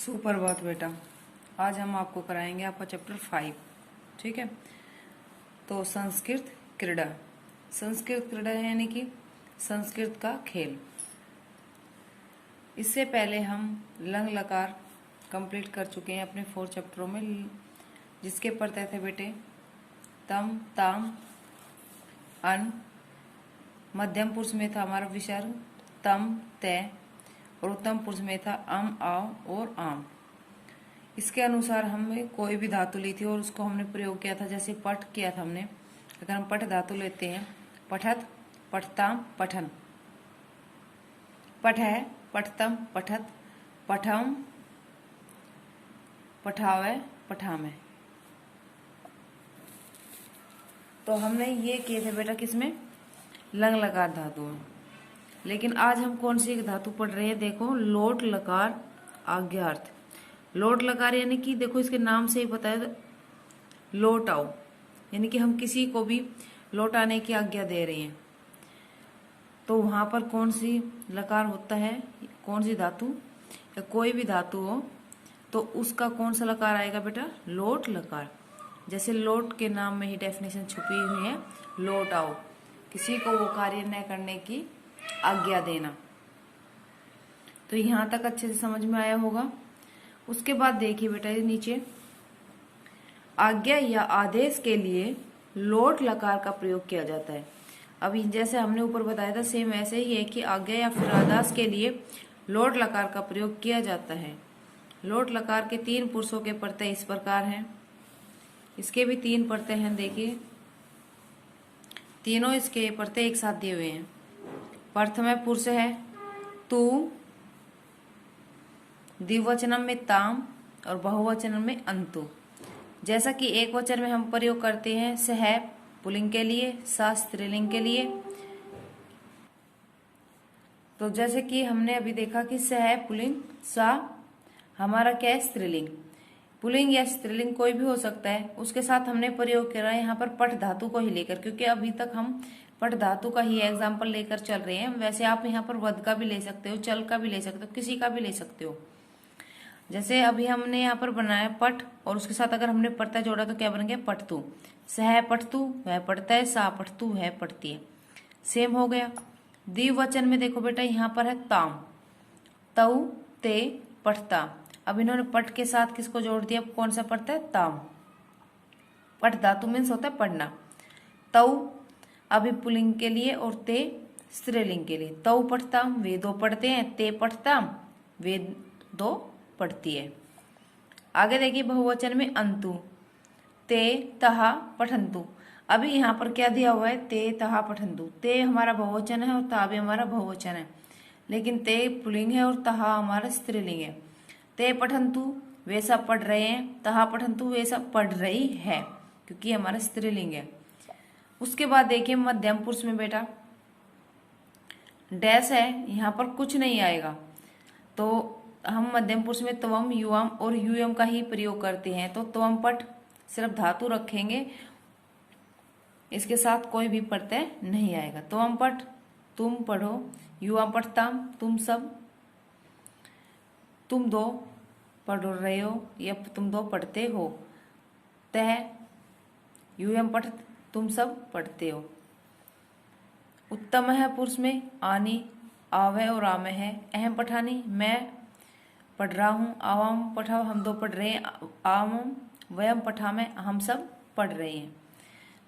सुप्रभात बेटा। आज हम आपको कराएंगे आपका चैप्टर 5। ठीक है। तो संस्कृत क्रीड़ा। संस्कृत क्रीड़ा यानी कि संस्कृत का खेल। इससे पहले हम लंग लकार कंप्लीट कर चुके हैं अपने 4 चैप्टरों में, जिसके पढ़ते थे बेटे तम ताम अन। मध्यम पुरुष में था हमारा विसर्ग तम तय, और उत्तम पुरुष में था अम आओ और आम। इसके अनुसार हमें कोई भी धातु ली थी और उसको हमने प्रयोग किया था। जैसे पठ किया था हमने, अगर हम पठ धातु लेते हैं, पठत पठताम पठन, पठ है पठतम पठत, पठम पठावे पठामे। तो हमने ये किए थे बेटा किसमें, लंग लकार धातु में। लेकिन आज हम कौन सी धातु पढ़ रहे हैं, देखो लोट लकार आज्ञार्थ। लोट लकार यानी कि देखो इसके नाम से ही पता है लोट आओ, यानी कि हम किसी को भी लौट आने की आज्ञा दे रहे हैं। तो वहां पर कौन सी लकार होता है, कौन सी धातु या कोई भी धातु हो तो उसका कौन सा लकार आएगा बेटा, लोट लकार। जैसे लोट के नाम में ही डेफिनेशन छुपी हुई है, लोट आओ, किसी को वो कार्य न करने की आज्ञा देना। तो यहां तक अच्छे से समझ में आया होगा। उसके बाद देखिए बेटा ये नीचे, आज्ञा या आदेश के लिए लोट लकार का प्रयोग किया जाता है। अभी जैसे हमने ऊपर बताया था सेम ऐसे ही है कि आज्ञा या फिर आदेश के लिए लोट लकार का प्रयोग किया जाता है। लोट लकार के 3 पुरुषों के प्रत्यय इस प्रकार हैं। इसके भी 3 प्रत्यय हैं, देखिए तीनों इसके प्रत्यय एक साथ दिए हुए हैं। प्रथम पुरुष है तू, द्विवचनम में ताम और बहुवचन में अंतु। जैसा कि एक वचन में हम प्रयोग करते हैं सह पुल्लिंग के लिए, सा स्त्रीलिंग के लिए। तो जैसे कि हमने अभी देखा कि सह पुल्लिंग, सा हमारा क्या है स्त्रीलिंग। पुल्लिंग या स्त्रीलिंग कोई भी हो सकता है। उसके साथ हमने प्रयोग करा है यहाँ पर पठ धातु को ही लेकर, क्योंकि अभी तक हम पठ धातु का ही एग्जाम्पल लेकर चल रहे हैं। वैसे आप यहाँ पर वध का भी ले सकते हो, चल का भी ले सकते हो, किसी का भी ले सकते हो। जैसे अभी हमने यहाँ पर बनाया पठ, और उसके साथ अगर हमने प्रत्यय जोड़ा तो क्या बन गया, पठतु। सह पठतु वह पढ़ता है, सा पठतु वह पढ़ती है, सेम हो गया। द्विवचन में देखो बेटा यहाँ पर है ताम, तऊ ते पठता। अब इन्होंने पठ के साथ किसको जोड़ दिया, कौन सा पढ़ता है, ताम। पठ धातु मीन्स होता है पढ़ना। तऊ अभी पुल्लिंग के लिए और ते स्त्रीलिंग के लिए। तऊ पठताम वे 2 पढ़ते हैं, ते पठताम वे 2 पढ़ती है। आगे देखिए बहुवचन में अंतु, ते तहा पठंतु। अभी यहाँ पर क्या दिया हुआ है, ते तहा पठंतु। ते हमारा बहुवचन है और ता भी हमारा बहुवचन है, लेकिन ते पुल्लिंग है और तहा हमारा स्त्रीलिंग है। ते पठंतु वे सब पढ़ रहे हैं, तहा पठंतु वे सब पढ़ रही है, क्योंकि हमारा स्त्रीलिंग है। उसके बाद देखिए मध्यम पुरुष में बेटा डैश है, यहाँ पर कुछ नहीं आएगा। तो हम मध्यम पुरुष में त्वम युवम और यूयम का ही प्रयोग करते हैं। तो त्वम पठ सिर्फ धातु रखेंगे, इसके साथ कोई भी प्रत्यय नहीं आएगा। त्वम पठ तुम पढ़ो, युवम पठताम तुम सब, तुम 2 पढ़ रहे हो या तुम 2 पढ़ते हो। तह यूयम पठ तुम सब पढ़ते हो। उत्तम है पुरुष में आनी, आवे और आमे है। अहम पठानी मैं पढ़ रहा हूँ, आवाम पठाओ हम 2 पढ़ रहे हैं, आवाम वयम पठा में हम सब पढ़ रहे हैं।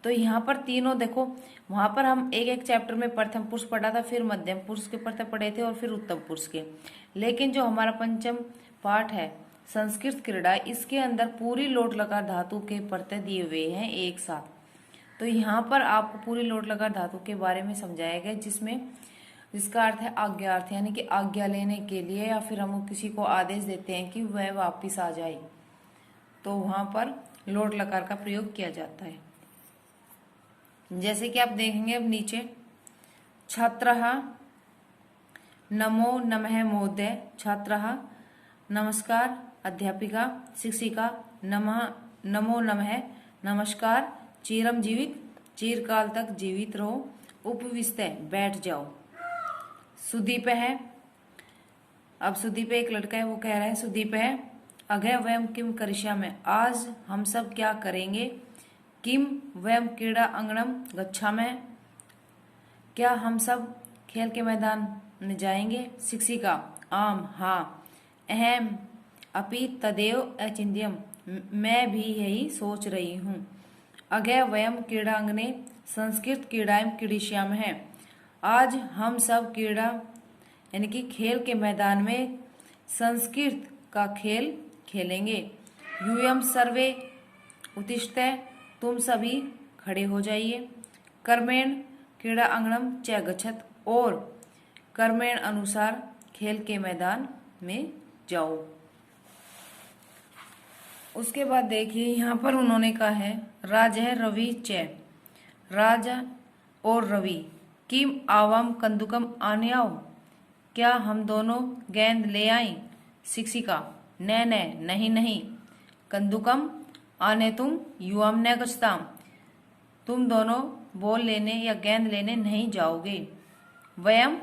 तो यहाँ पर तीनों देखो, वहां पर हम एक चैप्टर में प्रथम पुरुष पढ़ा था, फिर मध्यम पुरुष के प्रत्यय पढ़े थे और फिर उत्तम पुरुष के। लेकिन जो हमारा पंचम पाठ है संस्कृत क्रीड़ा, इसके अंदर पूरी लोट लकार धातु के प्रत्यय दिए हुए हैं एक साथ। तो यहाँ पर आपको पूरी लोट लकार धातु के बारे में समझाया गया, जिसका अर्थ है आज्ञार्थ, यानी कि आज्ञा लेने के लिए, या फिर हम किसी को आदेश देते हैं कि वह वापिस आ जाए, तो वहां पर लोट लकार का प्रयोग किया जाता है। जैसे कि आप देखेंगे अब नीचे, छात्रः नमो नमः महोदय, छात्रः नमस्कार, अध्यापिका शिक्षिका नमो नमः नमस्कार, चिरम जीवित चिरकाल तक जीवित रहो, उपविष्ट बैठ जाओ। सुदीप है अब सुदीप एक लड़का है, वो कह रहा है, सुदीप है, अघय वयम किम करिष्यामः, आज हम सब क्या करेंगे। किम वयम क्रीड़ा अंगणम गच्छामः, क्या हम सब खेल के मैदान में जाएंगे। शिक्षिका, आम, हाँ। अहम अपि तदेव अचिंत्यम, मैं भी यही सोच रही हूँ। अघय वयम क्रीड़ांगने संस्कृत क्रीड़ाएं क्रीडिष्यामः, आज हम सब क्रीड़ा यानी कि खेल के मैदान में संस्कृत का खेल खेलेंगे। यूयम सर्वे उत्तिष्ठः, तुम सभी खड़े हो जाइए। कर्मेण क्रीड़ा अंगणम च गच्छत, और कर्मेण अनुसार खेल के मैदान में जाओ। उसके बाद देखिए यहाँ पर उन्होंने कहा है, राजः रवि च, राजा और रवि, किम आवाम कंदुकम आन्याओ, क्या हम दोनों गेंद ले आए। शिक्षिका, न नहीं नहीं। कंदुकम आने तुम युवाम न गच्छताम, तुम दोनों बॉल लेने या गेंद लेने नहीं जाओगे। वयम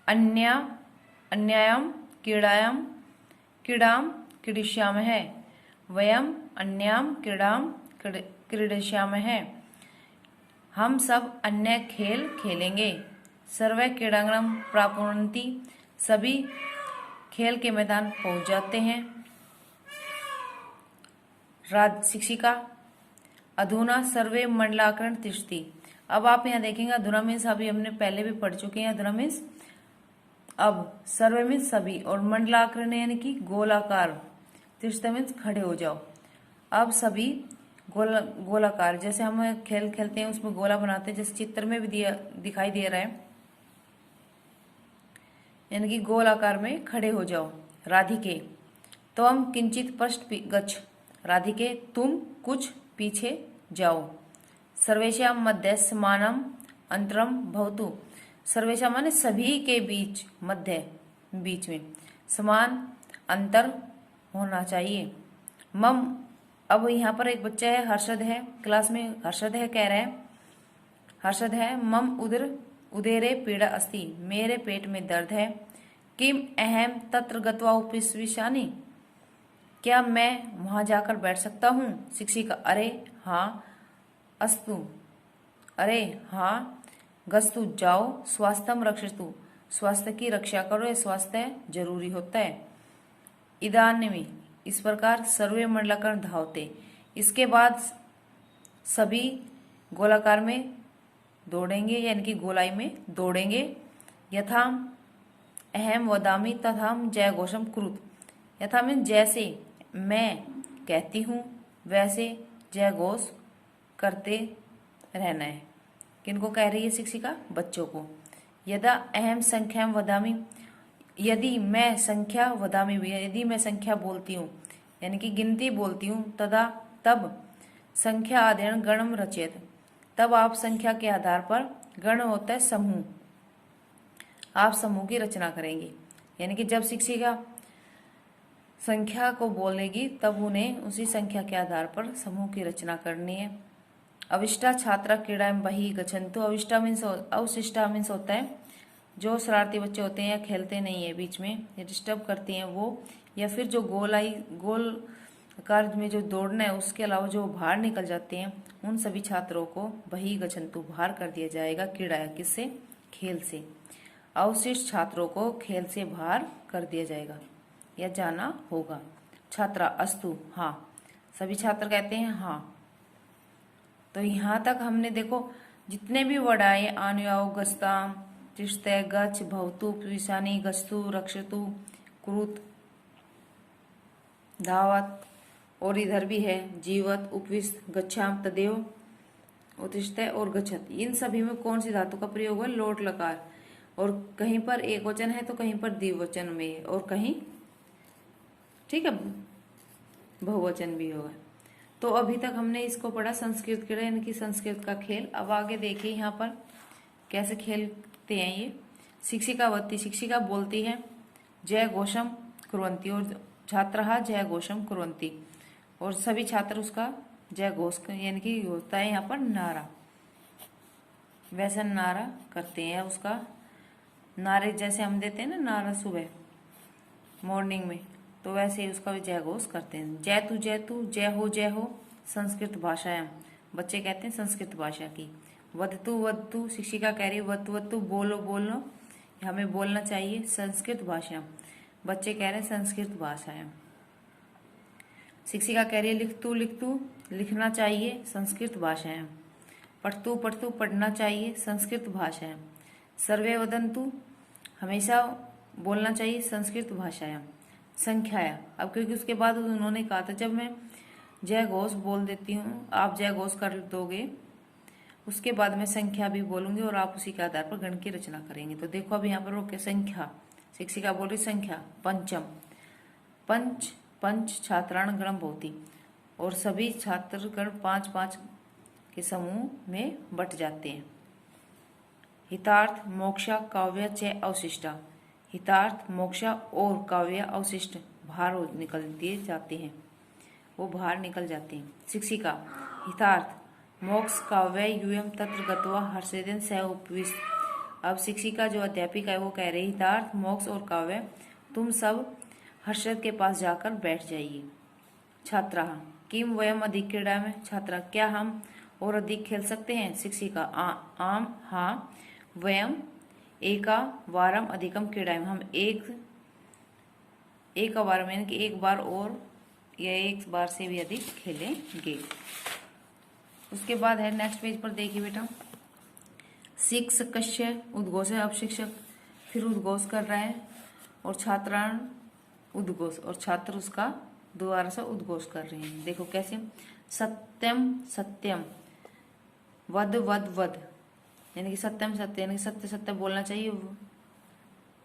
अन्यायाम क्रीड़ाम क्रीडिष्यामः, वयम अन्याम क्रीड़ाम क्रीडिष्यामः, हम सब अन्य खेल खेलेंगे। सर्वे क्रीड़ांगणम प्राप्नुवन्ति, सभी खेल के मैदान पहुंच जाते हैं। शिक्षिका, अधुना सर्वे मंडलाकरण तिष्ठति, अब आप यहाँ देखेंगे अधुना मीन्स अभी हमने पहले भी पढ़ चुके हैं। अधुना मीन्स अब, सर्वे मीन्स सभी, और मंडलाकरण यानी कि गोलाकार, तिष्ठति मीन्स खड़े हो जाओ। अब सभी गोलाकार, जैसे हम खेल खेलते हैं उसमें गोला बनाते हैं, जैसे चित्र में भी दिखाई दे रहा है, यानी कि गोल आकार में खड़े हो जाओ। राधिके, तो हम किंचित पश्च गच्छ, राधिके तुम कुछ पीछे जाओ। सर्वेषां मध्य समानम अंतरम भवतु, सर्वेषा माने सभी के बीच, मध्य बीच में, समान अंतर होना चाहिए। मम, अब यहाँ पर एक बच्चा है, हर्षद है, क्लास में हर्षद है, कह रहा है, हर्षद है, मम उदरे पीड़ा अस्ति, मेरे पेट में दर्द है। किम अहम तत्र गत्वा उपविशामि, क्या मैं वहां जाकर बैठ सकता हूँ। शिक्षिका, अरे हाँ। अस्तु, अरे हाँ। गस्तु, जाओ। स्वास्थ्यम रक्षतु, स्वास्थ्य की रक्षा करो, या स्वास्थ्य जरूरी होता है। इदानीं, इस प्रकार सर्वे मंडलाकरण धावते, इसके बाद सभी गोलाकार में दौड़ेंगे, यानी कि गोलाई में दौड़ेंगे। यथा अहम वदामि तथा जय घोषम कुरुत, यथा मीन जैसे मैं कहती हूँ वैसे जय घोष करते रहना है। किनको कह रही है शिक्षिका, बच्चों को। यदा अहम संख्या वदामि, यदि मैं संख्या वदामि, यदि मैं संख्या बोलती हूँ यानी कि गिनती बोलती हूँ, तदा तब संख्या आदेन गणम रचेत, तब आप संख्या के आधार पर, गण होता है समूह, आप समूह की रचना करेंगे। यानी कि जब शिक्षिका संख्या को बोलेगी तब उन्हें उसी संख्या के आधार पर समूह की रचना करनी है। अविष्टा छात्रा क्रीड़ाएं बहि गच्छन्तु, अविष्टा मीन्स, अवशिष्टा मीन्स होता है जो शरारती बच्चे होते हैं या खेलते नहीं है बीच में, या डिस्टर्ब करती हैं वो, या फिर जो गोल आकार में जो दौड़ना है उसके अलावा जो बाहर निकल जाते हैं, उन सभी छात्रों को बहि गच्छन्तु बाहर कर दिया जाएगा। क्रीड़ा किससे, खेल से। अवशिष्ट छात्रों को खेल से बाहर कर दिया जाएगा या जाना होगा। छात्रा, अस्तु, हाँ। सभी छात्र कहते हैं हाँ। तो यहाँ तक हमने देखो जितने भी वर्ड आए, आनुयाओ, गस्ताम, तिष्ठते, गच्छ, भवतु, उपविशानि, गस्तु, रक्षतु, कुरुत, धावत, और इधर भी है जीवत, उपविष्ट, गच्छाम, तदेव, उत्तिष्ठते और गच्छत। इन सभी में कौन सी धातु का प्रयोग है, लोट लकार, और कहीं पर एक वचन है तो कहीं पर द्विवचन में है, और कहीं ठीक है बहुवचन भी होगा। तो अभी तक हमने इसको पढ़ा, संस्कृत क्रीड़ा यानी कि संस्कृत का खेल। अब आगे देखिए यहाँ पर कैसे खेलते हैं ये। शिक्षिकावती, शिक्षिका बोलती है, जय घोषम कुर्वन्ति, और छात्रः जय घोषम कुर्वन्ति, और सभी छात्र उसका जय घोष यानी कि होता है यहाँ पर नारा, वैसा नारा करते हैं। उसका नारे जैसे हम देते हैं ना नारा सुबह, मॉर्निंग में, तो वैसे ही उसका भी जय घोष करते हैं। जय तू जय हो संस्कृत भाषायाम, बच्चे कहते हैं संस्कृत भाषा की। वदतु शिक्षिका कह रही है वदतु बोलो बोलो, हमें बोलना चाहिए संस्कृत भाषा, बच्चे कह रहे हैं संस्कृत भाषायाम। शिक्षिका कह रही है लिख तू लिखना चाहिए संस्कृत भाषायाम। पढ़तु पढ़ना चाहिए संस्कृत भाषायाम। सर्वे वदन्तु हमेशा बोलना चाहिए संस्कृत भाषायाम। संख्याया, अब क्योंकि उसके बाद उन्होंने कहा था जब मैं जय घोष बोल देती हूँ आप जय घोष कर दोगे, उसके बाद मैं संख्या भी बोलूंगी और आप उसी के आधार पर गण की रचना करेंगे। तो देखो अब यहाँ पर रोके संख्या, शिक्षिका बोल रही संख्या पंचम, पंच छात्राण गण भवति, और सभी छात्रगण 5-5 के समूह में बट जाते हैं। हितार्थ मोक्षा काव्य च अवशिष्टा, हितार्थ मोक्षा और काव्य अवशिष्ट बाहर निकल दिए जाते हैं, वो बाहर निकल जाते हैं। शिक्षिका हितार्थ मोक्ष काव्य यूयम तत्र गत्वा हर्षेदन सह उपविष्ट, अब शिक्षिका जो अध्यापिका है वो कह रही हितार्थ मोक्ष और काव्य तुम सब हर्षद के पास जाकर बैठ जाइए। छात्रा किम वयम अधिक क्रीड़ा में, छात्रा क्या हम और अधिक खेल सकते हैं। शिक्षिका आम हाँ, वयम एका वारम अधिकम क्रीड़ा में, हम एक वारम यानी कि एक बार और या एक बार से भी अधिक खेलेंगे। उसके बाद है नेक्स्ट पेज पर देखिए बेटा, शिक्षकस्य उद्घोष है, अब शिक्षक फिर उद्घोष कर रहा है और छात्राण उद्घोष, और छात्र उसका दोबारा से उद्घोष कर रहे हैं। देखो कैसे, सत्यम सत्यम, वद वद वद, यानी कि सत्यम सत्य यानी कि सत्य सत्य बोलना चाहिए,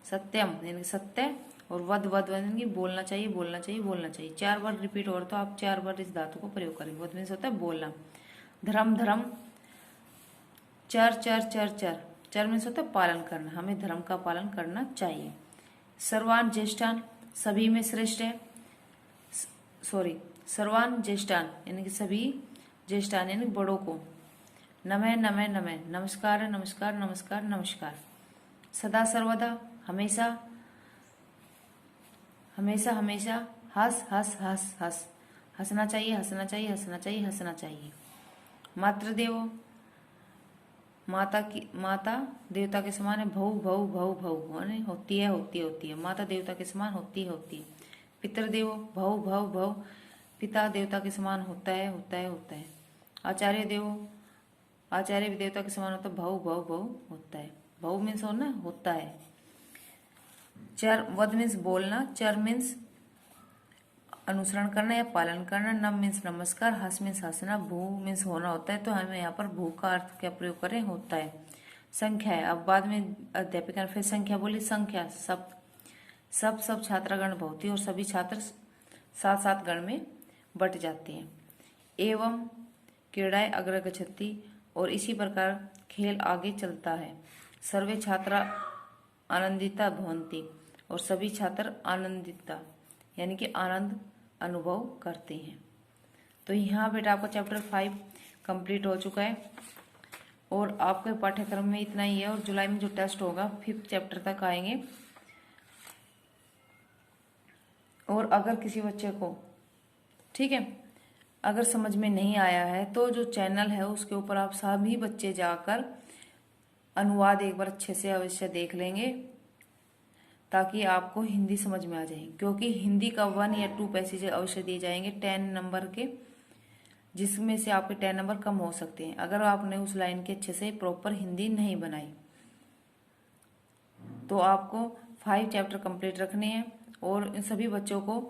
सत्यम यानी कि सत्य, और वद वद यानी कि बोलना चाहिए बोलना चाहिए बोलना चाहिए। 4 बार रिपीट हो रहा तो आप 4 बार इस धातु को प्रयोग करेंगे। वद मीन्स होता है बोलना। धर्म धर्म, चर चर चर चर, चर मीन्स होता है पालन करना, हमें धर्म का पालन करना चाहिए। सर्वान ज्येष्ठान, सभी में श्रेष्ठ है, सर्वान ज्येष्ठान यानी कि सभी ज्येष्ठान यानी बड़ों को। नमः नमः नमः, नमस्कार नमस्कार नमस्कार नमस्कार। सदा सर्वदा, हमेशा हमेशा हमेशा। हंस हंस हंस हंस, हंसना चाहिए हंसना चाहिए हंसना चाहिए हंसना चाहिए। मातृदेवो, माता देवता के समान है। भऊ भऊ भऊ भऊ यानी होती है, माता देवता के समान होती है। पितृदेवो, भऊ भऊ भऊ, पिता देवता के समान होता है। आचार्य देवो, आचार्य भी देवता के समान होता है। भऊ भऊ भऊ होता है, भऊ मीन्स होना होता है। चर, वद मीन्स बोलना, चर मीन्स अनुसरण करना या पालन करना, नम मीन्स नमस्कार, हंस मीन्स हंसना, भू मीन्स होना होता है। तो हमें यहाँ पर भू का अर्थ क्या प्रयोग करें, होता है। संख्या है, अब बाद में अध्यापिका ने फिर संख्या बोली, संख्या सब छात्रागण भवती, और सभी छात्र 7-7 गण में बट जाते हैं। एवं क्रीड़ाएं अग्र गच्छति, और इसी प्रकार खेल आगे चलता है। सर्वे छात्रा आनंदिता भवन्ति, और सभी छात्र आनंदिता यानी कि आनंद अनुभव करते हैं। तो यहाँ बेटा आपका चैप्टर 5 कंप्लीट हो चुका है, और आपके पाठ्यक्रम में इतना ही है। और जुलाई में जो टेस्ट होगा 5th चैप्टर तक आएंगे। और अगर किसी बच्चे को ठीक है अगर समझ में नहीं आया है तो जो चैनल है उसके ऊपर आप सभी बच्चे जाकर अनुवाद एक बार अच्छे से अवश्य देख लेंगे, ताकि आपको हिंदी समझ में आ जाए। क्योंकि हिंदी का 1 या 2 पैसेज अवश्य दिए जाएंगे 10 नंबर के, जिसमें से आपके 10 नंबर कम हो सकते हैं अगर आपने उस लाइन के अच्छे से प्रॉपर हिंदी नहीं बनाई। तो आपको 5 चैप्टर कंप्लीट रखने हैं, और इन सभी बच्चों को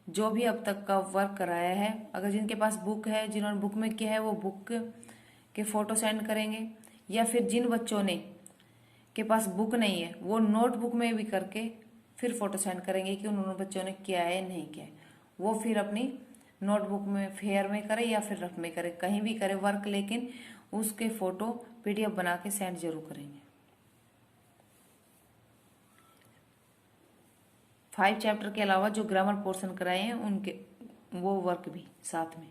जो भी अब तक का वर्क कराया है, अगर जिनके पास बुक है, जिन्होंने बुक में किया है, वो बुक के फोटो सेंड करेंगे, या फिर जिन बच्चों ने के पास बुक नहीं है वो नोटबुक में भी करके फिर फोटो सेंड करेंगे कि उन्होंने बच्चों ने किया है नहीं किया है। वो फिर अपनी नोटबुक में फेयर में करे या फिर रफ में करे, कहीं भी करे वर्क, लेकिन उसके फोटो PDF बना के सेंड जरूर करेंगे। 5 चैप्टर के अलावा जो ग्रामर पोर्शन कराए हैं उनके वो वर्क भी साथ में